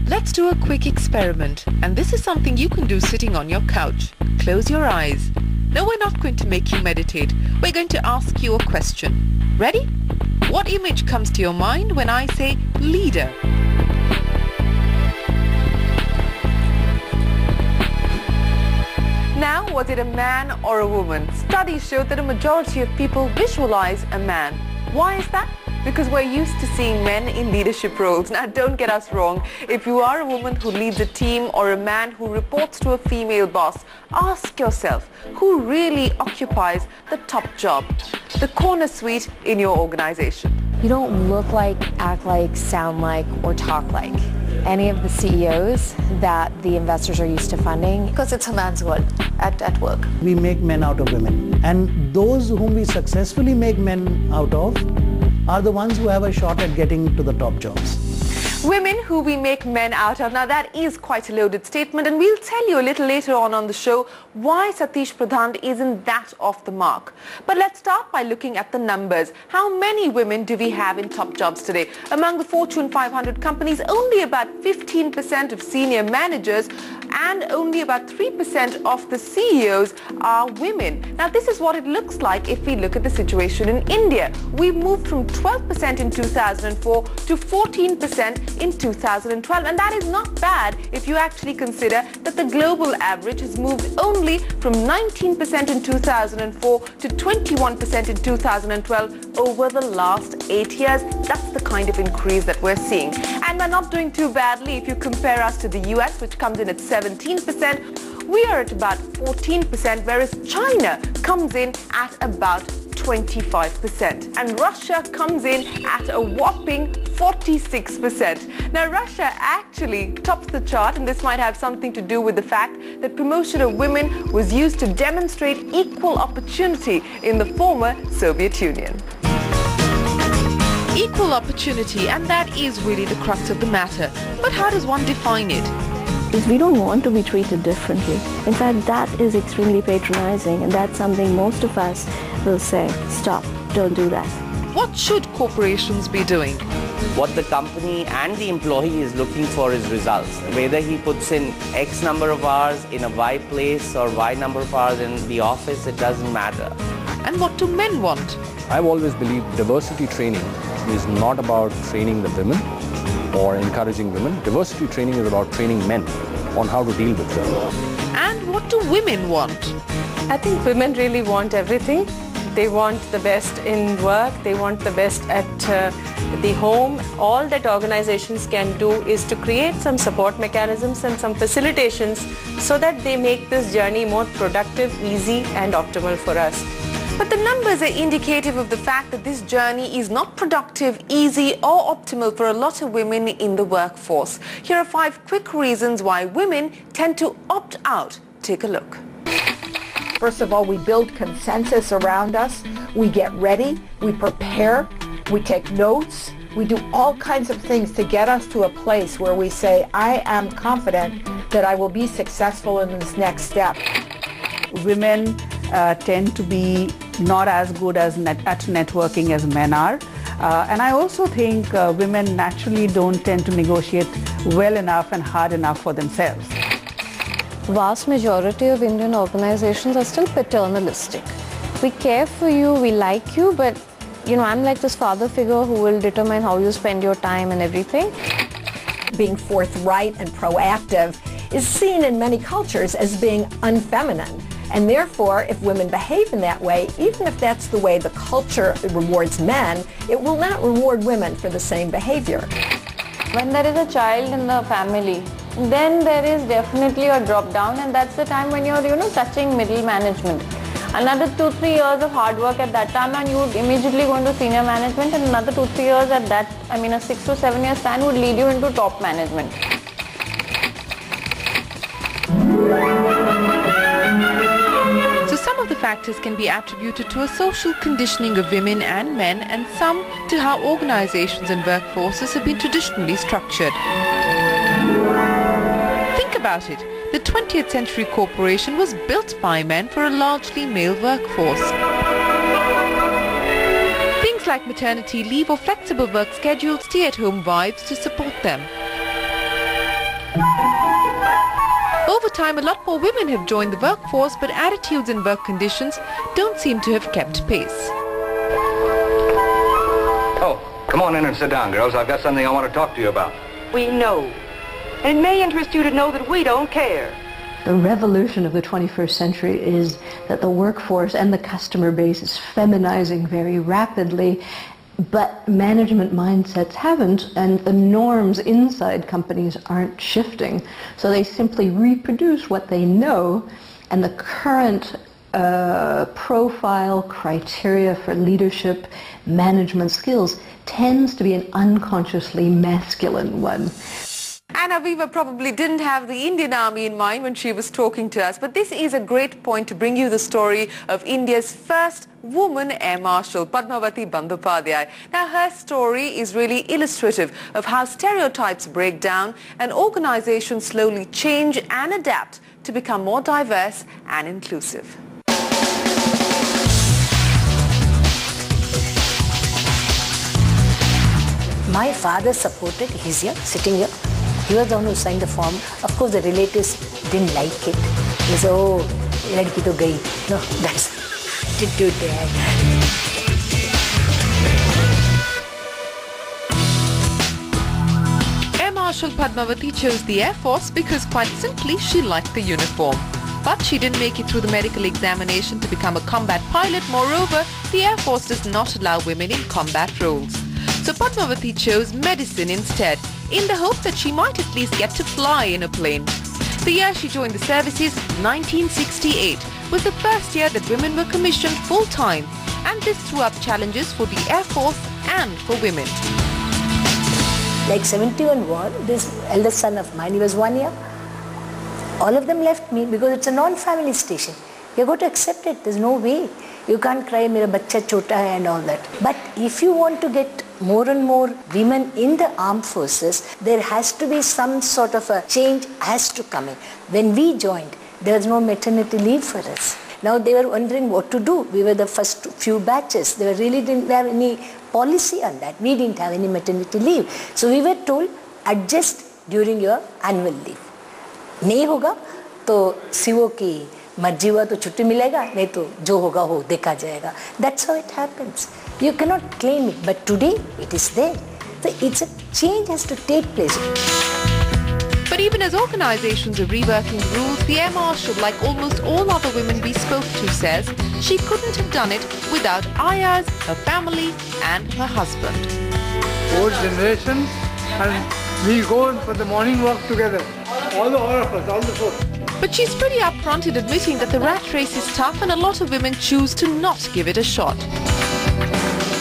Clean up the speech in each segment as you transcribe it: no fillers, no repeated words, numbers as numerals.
Let's do a quick experiment, and this is something you can do sitting on your couch. Close your eyes. No, we're not going to make you meditate. We're going to ask you a question. Ready? What image comes to your mind when I say leader? Now, was it a man or a woman? Studies show that a majority of people visualize a man. Why is that? Because we're used to seeing men in leadership roles. Now, don't get us wrong. If you are a woman who leads a team or a man who reports to a female boss, ask yourself, who really occupies the top job, the corner suite in your organization? You don't look like, act like, sound like, or talk like any of the CEOs that the investors are used to funding, because it's a man's world at work. We make men out of women, and those whom we successfully make men out of are the ones who have a shot at getting to the top jobs. Women who we make men out of. Now that is quite a loaded statement, and we'll tell you a little later on the show why Satish Pradhan isn't that off the mark. But let's start by looking at the numbers. How many women do we have in top jobs today? Among the Fortune 500 companies, only about 15% of senior managers and only about 3% of the CEOs are women. Now this is what it looks like if we look at the situation in India. We've moved from 12% in 2004 to 14% in 2012, and that is not bad if you actually consider that the global average has moved only from 19% in 2004 to 21% in 2012 over the last 8 years. That's the kind of increase that we're seeing. And we're not doing too badly if you compare us to the US, which comes in at 17%. We are at about 14%, whereas China comes in at about 25%. And Russia comes in at a whopping 46%. Now Russia actually tops the chart, and this might have something to do with the fact that promotion of women was used to demonstrate equal opportunity in the former Soviet Union. Equal opportunity, and that is really the crux of the matter. But how does one define it? We don't want to be treated differently. In fact, that is extremely patronizing, and that's something most of us will say, stop, don't do that. What should corporations be doing? What the company and the employee is looking for is results. Whether he puts in X number of hours in a Y place or Y number of hours in the office, it doesn't matter. And what do men want? I've always believed diversity training is not about training the women or encouraging women. Diversity training is about training men on how to deal with them. And what do women want? I think women really want everything. They want the best in work, they want the best at the home. All that organizations can do is to create some support mechanisms and some facilitations so that they make this journey more productive, easy and optimal for us. But the numbers are indicative of the fact that this journey is not productive, easy or optimal for a lot of women in the workforce. Here are 5 quick reasons why women tend to opt out. Take a look. First of all, we build consensus around us. We get ready, we prepare, we take notes, we do all kinds of things to get us to a place where we say, I am confident that I will be successful in this next step. Women tend to be not as good at networking as men are. And I also think women naturally don't tend to negotiate well enough and hard enough for themselves. Vast majority of Indian organizations are still paternalistic. We care for you, we like you, but I'm like this father figure who will determine how you spend your time and everything. Being forthright and proactive is seen in many cultures as being unfeminine. And therefore, if women behave in that way, even if that's the way the culture rewards men, it will not reward women for the same behavior. When there is a child in the family, then there is definitely a drop down, and that's the time when you're, touching middle management. Another 2-3 years of hard work at that time and you would immediately go into senior management, and another 2-3 years at that, a 6 to 7 year span would lead you into top management. So some of the factors can be attributed to a social conditioning of women and men, and some to how organizations and workforces have been traditionally structured. Think about it. The 20th century corporation was built by men for a largely male workforce. Things like maternity leave or flexible work schedules stay-at-home wives to support them. Over time, a lot more women have joined the workforce, but attitudes and work conditions don't seem to have kept pace. Oh, come on in and sit down, girls. I've got something I want to talk to you about. We know. And it may interest you to know that we don't care. The revolution of the 21st century is that the workforce and the customer base is feminizing very rapidly, but management mindsets haven't, and the norms inside companies aren't shifting. So they simply reproduce what they know, and the current profile criteria for leadership management skills tends to be an unconsciously masculine one. And Aviva probably didn't have the Indian Army in mind when she was talking to us, but this is a great point to bring you the story of India's first woman Air Marshal, Padmavati Bandyopadhyay. Now, her story is really illustrative of how stereotypes break down and organizations slowly change and adapt to become more diverse and inclusive. My father supported, he's here, sitting here. He was the one who signed the form. Of course, the relatives didn't like it. They said, oh, ladki to gayi. No, that's attitude they had. Air Marshal Padmavati chose the Air Force because quite simply she liked the uniform. But she didn't make it through the medical examination to become a combat pilot. Moreover, the Air Force does not allow women in combat roles. So Padmavati chose medicine instead, in the hope that she might at least get to fly in a plane. The year she joined the services, 1968, was the first year that women were commissioned full-time, and this threw up challenges for the Air Force and for women. Like 71 war, this eldest son of mine, he was 1 year. All of them left me because it's a non-family station. You've got to accept it. There's no way. You can't cry, mera bachcha chota hai and all that. But if you want to get more and more women in the armed forces, there has to be some sort of a change has to come in. When we joined, there was no maternity leave for us. Now they were wondering what to do. We were the first few batches. They really didn't have any policy on that. We didn't have any maternity leave. So we were told, adjust during your annual leave. नहीं होगा तो CO की मर्जी हुआ तो छुट्टी मिलेगा, नहीं तो जो होगा हो देखा जाएगा. That's how it happens. You cannot claim it, but today it is there. So it's a change has to take place. But even as organizations are reworking the rules, the Air Marshal, like almost all other women we spoke to, says she couldn't have done it without Ayaz, her family and her husband. Old generation, and we go for the morning walk together. All of us, all the four. But she's pretty upfront in admitting that the rat race is tough and a lot of women choose to not give it a shot.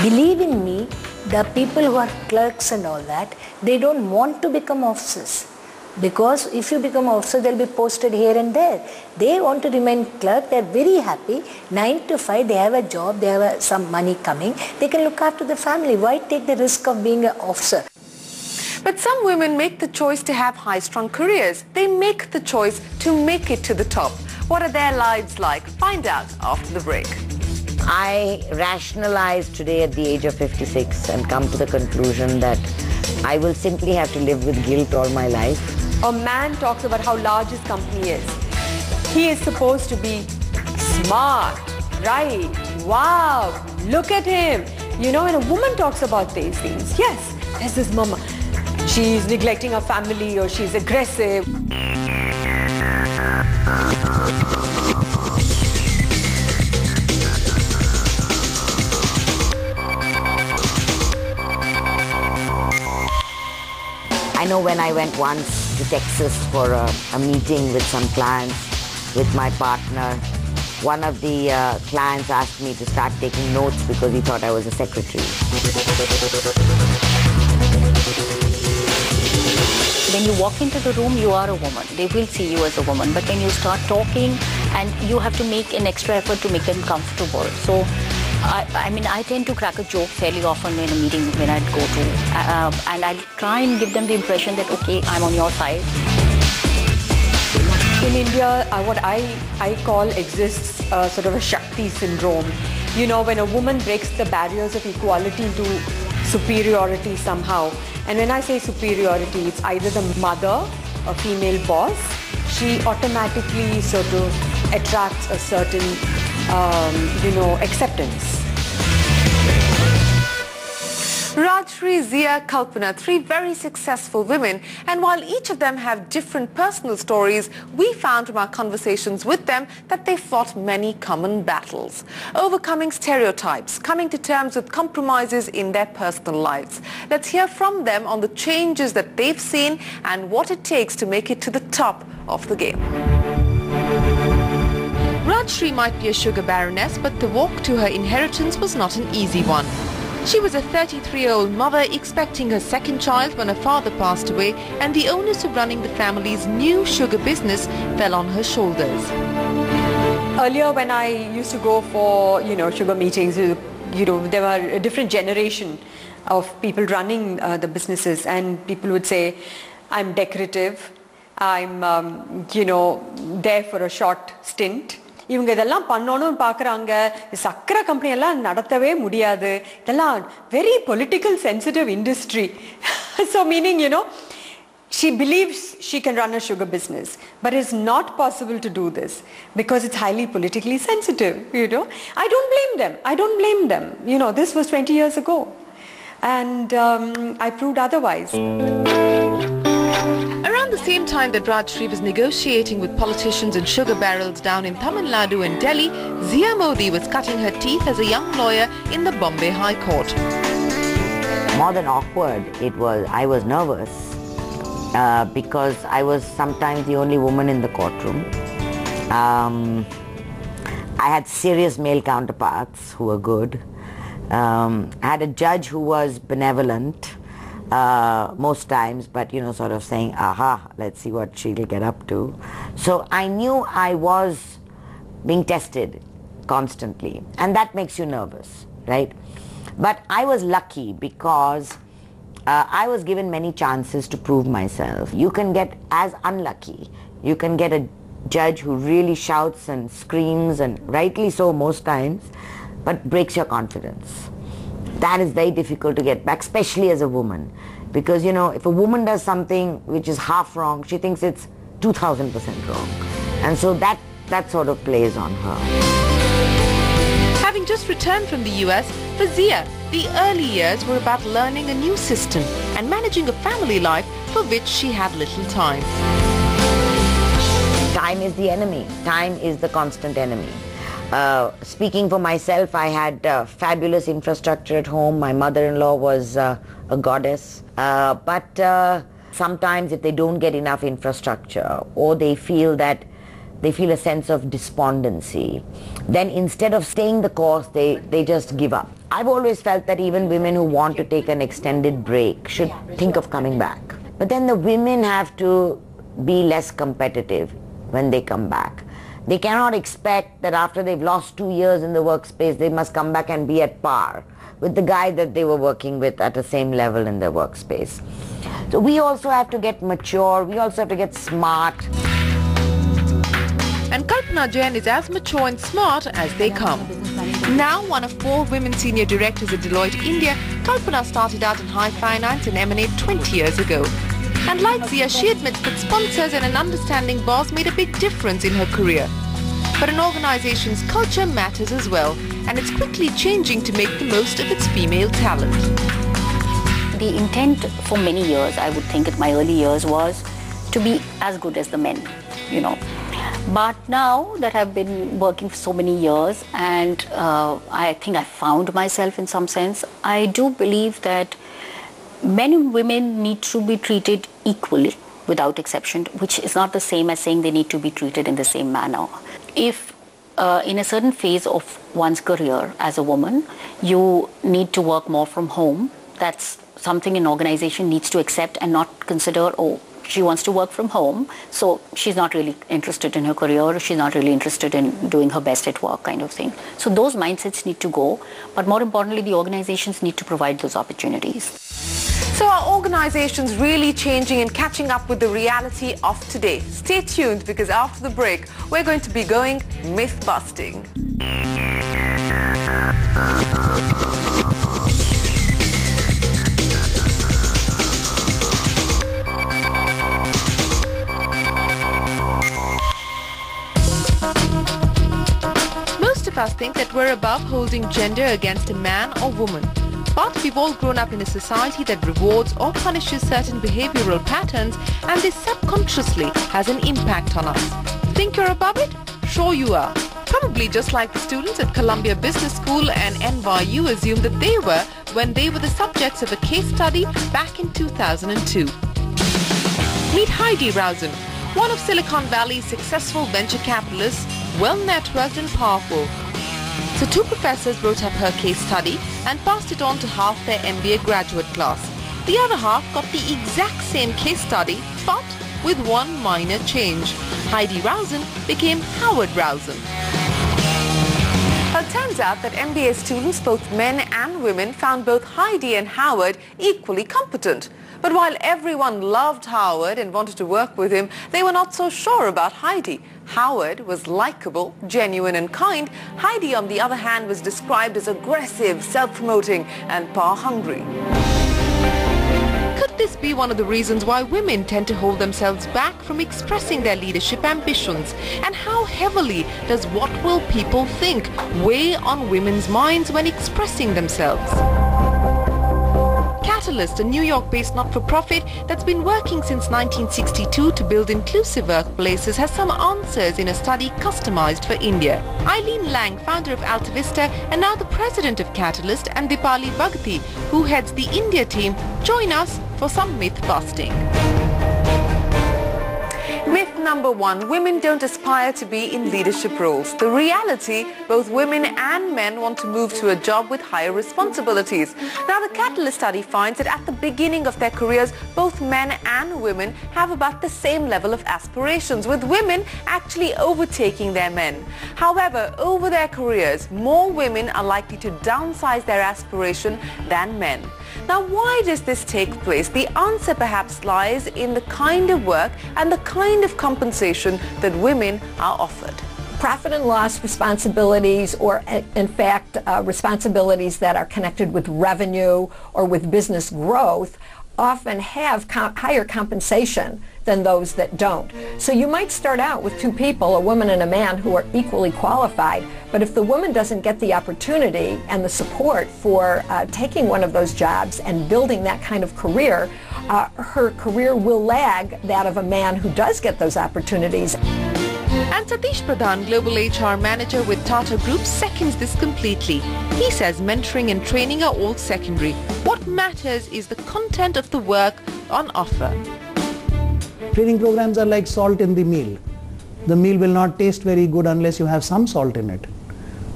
Believe in me, the people who are clerks and all that, they don't want to become officers. Because if you become officer, they'll be posted here and there. They want to remain clerk. They're very happy. 9 to 5, they have a job. They have some money coming. They can look after the family. Why take the risk of being an officer? But some women make the choice to have high-strung careers. They make the choice to make it to the top. What are their lives like? Find out after the break. I rationalized today at the age of 56 and come to the conclusion that I will simply have to live with guilt all my life. A man talks about how large his company is. He is supposed to be smart, right? Wow, look at him. You know, when a woman talks about these things, yes, there's this mama. She's neglecting her family or she's aggressive. I know when I went once to Texas for a meeting with some clients with my partner, one of the clients asked me to start taking notes because he thought I was a secretary. When you walk into the room, you are a woman. They will see you as a woman. But when you start talking, and you have to make an extra effort to make them comfortable. So, I mean, I tend to crack a joke fairly often in a meeting when I go to, and I try and give them the impression that, okay, I'm on your side. In India, what I call exists sort of a Shakti syndrome. You know, when a woman breaks the barriers of equality to superiority somehow. And when I say superiority, it's either the mother, a female boss, she automatically sort of attracts a certain, acceptance. Rajshri, Zia, Kalpana, three very successful women, and while each of them have different personal stories, we found from our conversations with them that they fought many common battles. Overcoming stereotypes, coming to terms with compromises in their personal lives. Let's hear from them on the changes that they've seen and what it takes to make it to the top of the game. Rajshri might be a sugar baroness, but the walk to her inheritance was not an easy one. She was a 33-year-old mother expecting her second child when her father passed away, and the onus of running the family's new sugar business fell on her shoulders. Earlier when I used to go for, sugar meetings, there were a different generation of people running the businesses, and people would say, I'm decorative, I'm, there for a short stint. இவங்க இதெல்லாம் பண்ணணும்னு பார்க்குறாங்க, சக்கரை company எல்லாம் நடத்தவே முடியாது, இதெல்லாம் very political sensitive industry. So meaning, she believes she can run a sugar business, but it's not possible to do this because it's highly politically sensitive, I don't blame them. This was 20 years ago, and I proved otherwise. Around the same time that Rajshri was negotiating with politicians and sugar barrels down in Tamil Nadu and Delhi, Zia Modi was cutting her teeth as a young lawyer in the Bombay High Court. More than awkward, I was nervous because I was sometimes the only woman in the courtroom. I had serious male counterparts who were good. I had a judge who was benevolent. Most times, but sort of saying, aha, let's see what she'll get up to. So I knew I was being tested constantly, and that makes you nervous, right? But I was lucky because I was given many chances to prove myself. You can get as unlucky. You can get a judge who really shouts and screams, and rightly so most times, but breaks your confidence. That is very difficult to get back, especially as a woman. Because, if a woman does something which is half wrong, she thinks it's 2000% wrong. And so that sort of plays on her. Having just returned from the US, for Zia, the early years were about learning a new system and managing a family life for which she had little time. Time is the enemy. Time is the constant enemy. Speaking for myself, I had fabulous infrastructure at home. My mother-in-law was a goddess. But sometimes if they don't get enough infrastructure, or they feel a sense of despondency, then instead of staying the course, they just give up. I've always felt that even women who want to take an extended break should think of coming back. But then the women have to be less competitive when they come back. They cannot expect that after they've lost 2 years in the workspace, they must come back and be at par with the guy that they were working with at the same level in their workspace. So we also have to get mature, we also have to get smart. And Kalpana Jain is as mature and smart as they come. Now one of 4 women senior directors at Deloitte India, Kalpana started out in high finance and M&A 20 years ago. And like Zia, she admits that sponsors and an understanding boss made a big difference in her career. But an organization's culture matters as well, and it's quickly changing to make the most of its female talent. The intent for many years, I would think in my early years, was to be as good as the men, But now that I've been working for so many years, and I think I found myself in some sense, I do believe that men and women need to be treated equally without exception, which is not the same as saying they need to be treated in the same manner. If in a certain phase of one's career as a woman, you need to work more from home, that's something an organization needs to accept and not consider, oh, she wants to work from home, so she's not really interested in her career, or she's not really interested in doing her best at work kind of thing. So those mindsets need to go, but more importantly, the organizations need to provide those opportunities. So are organizations really changing and catching up with the reality of today? Stay tuned, because after the break, we're going to be going myth-busting. Most of us think that we're above holding gender against a man or woman. But we've all grown up in a society that rewards or punishes certain behavioral patterns, and this subconsciously has an impact on us. Think you're above it? Sure you are. Probably just like the students at Columbia Business School and NYU assumed that they were when they were the subjects of a case study back in 2002. Meet Heidi Rausen, one of Silicon Valley's successful venture capitalists, well-networked and powerful. So two professors wrote up her case study and passed it on to half their MBA graduate class. The other half got the exact same case study, but with one minor change. Heidi Rausen became Howard Rausen. It turns out that MBA students, both men and women, found both Heidi and Howard equally competent. But while everyone loved Howard and wanted to work with him, they were not so sure about Heidi. Howard was likable, genuine and kind. Heidi, on the other hand, was described as aggressive, self-promoting and power-hungry. Could this be one of the reasons why women tend to hold themselves back from expressing their leadership ambitions? And how heavily does what will people think weigh on women's minds when expressing themselves? Catalyst, a New York-based not-for-profit that's been working since 1962 to build inclusive workplaces, has some answers in a study customized for India. Eileen Lang, founder of Alta Vista and now the president of Catalyst, and Dipali Bhagati, who heads the India team, join us for some myth-busting. Myth number one, women don't aspire to be in leadership roles. The reality, both women and men want to move to a job with higher responsibilities. Now, the Catalyst study finds that at the beginning of their careers, both men and women have about the same level of aspirations, with women actually overtaking their men. However, over their careers, more women are likely to downsize their aspiration than men. Now, why does this take place? The answer perhaps lies in the kind of work and the kind of compensation that women are offered. Profit and loss responsibilities, or in fact responsibilities that are connected with revenue or with business growth, often have higher compensation than those that don't. So you might start out with two people, a woman and a man, who are equally qualified, but if the woman doesn't get the opportunity and the support for taking one of those jobs and building that kind of career, her career will lag that of a man who does get those opportunities. And Satish Pradhan, Global HR Manager with Tata Group, seconds this completely. He says mentoring and training are all secondary. What matters is the content of the work on offer. Training programs are like salt in the meal. The meal will not taste very good unless you have some salt in it.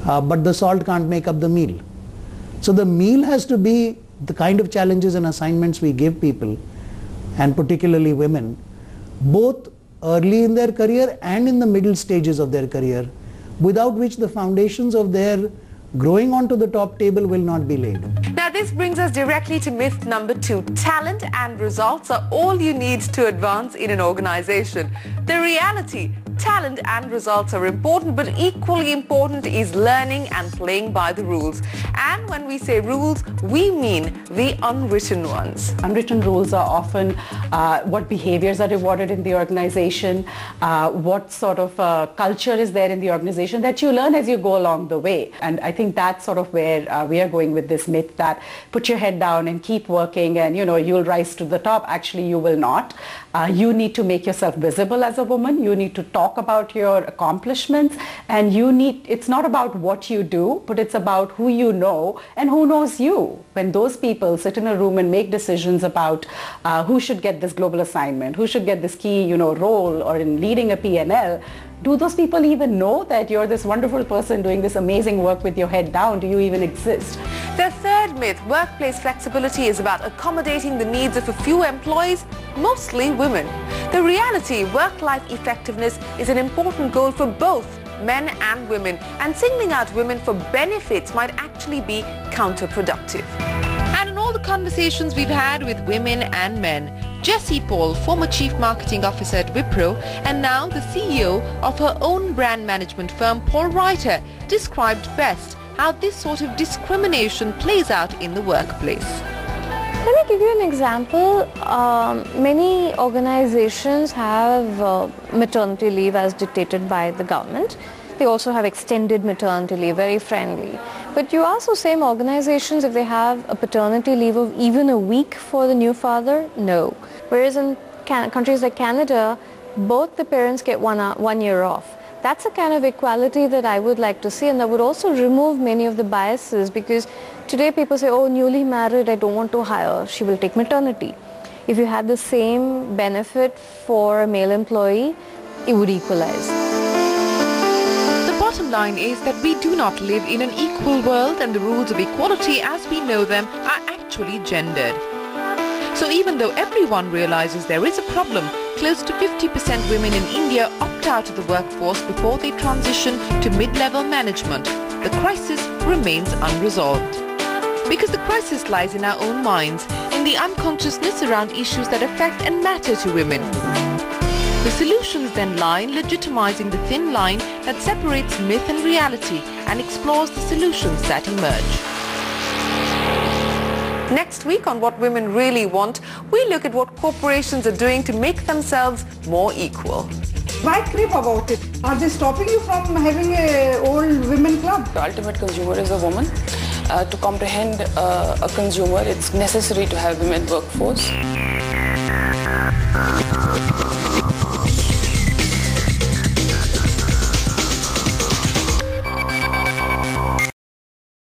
But the salt can't make up the meal. So the meal has to be the kind of challenges and assignments we give people, and particularly women, both early in their career and in the middle stages of their career, without which the foundations of their growing onto the top table will not be laid. Now, this brings us directly to myth number two. Talent and results are all you need to advance in an organization. The reality, talent and results are important, but equally important is learning and playing by the rules. And when we say rules, we mean the unwritten ones. Unwritten rules are often what behaviors are rewarded in the organization, what sort of culture is there in the organization that you learn as you go along the way. And I think that's sort of where we are going with this myth that put your head down and keep working and, you know, you'll rise to the top. Actually, you will not. You need to make yourself visible as a woman. You need to talk about your accomplishments, and it's not about what you do, but it's about who you know and who knows you. When those people sit in a room and make decisions about who should get this global assignment, who should get this key, role, or in leading a P&L, do those people even know that you're this wonderful person doing this amazing work with your head down? Do you even exist? The third myth, workplace flexibility, is about accommodating the needs of a few employees, mostly women. The reality, work-life effectiveness is an important goal for both men and women, and singling out women for benefits might actually be counterproductive. And in all the the conversations we've had with women and men. Jessie Paul, former Chief Marketing Officer at Wipro and now the CEO of her own brand management firm, Paul Reiter, described best how this sort of discrimination plays out in the workplace. Let me give you an example. Many organizations have maternity leave as dictated by the government. They also have extended maternity leave, very friendly. But you ask those same organizations if they have a paternity leave of even a week for the new father? No. Whereas in countries like Canada, both the parents get 1 year off. That's the kind of equality that I would like to see, and that would also remove many of the biases, because today people say, oh, newly married, I don't want to hire, she will take maternity. If you had the same benefit for a male employee, it would equalize. The bottom line is that we do not live in an equal world, and the rules of equality as we know them are actually gendered. So even though everyone realizes there is a problem, close to 50% women in India opt out of the workforce before they transition to mid-level management. The crisis remains unresolved. Because the crisis lies in our own minds, in the unconsciousness around issues that affect and matter to women. The solutions then lie in legitimizing the thin line that separates myth and reality and explores the solutions that emerge. Next week on What Women Really Want, we look at what corporations are doing to make themselves more equal. Why crib about it? Are they stopping you from having an old women club? The ultimate consumer is a woman. To comprehend a consumer, it's necessary to have women workforce.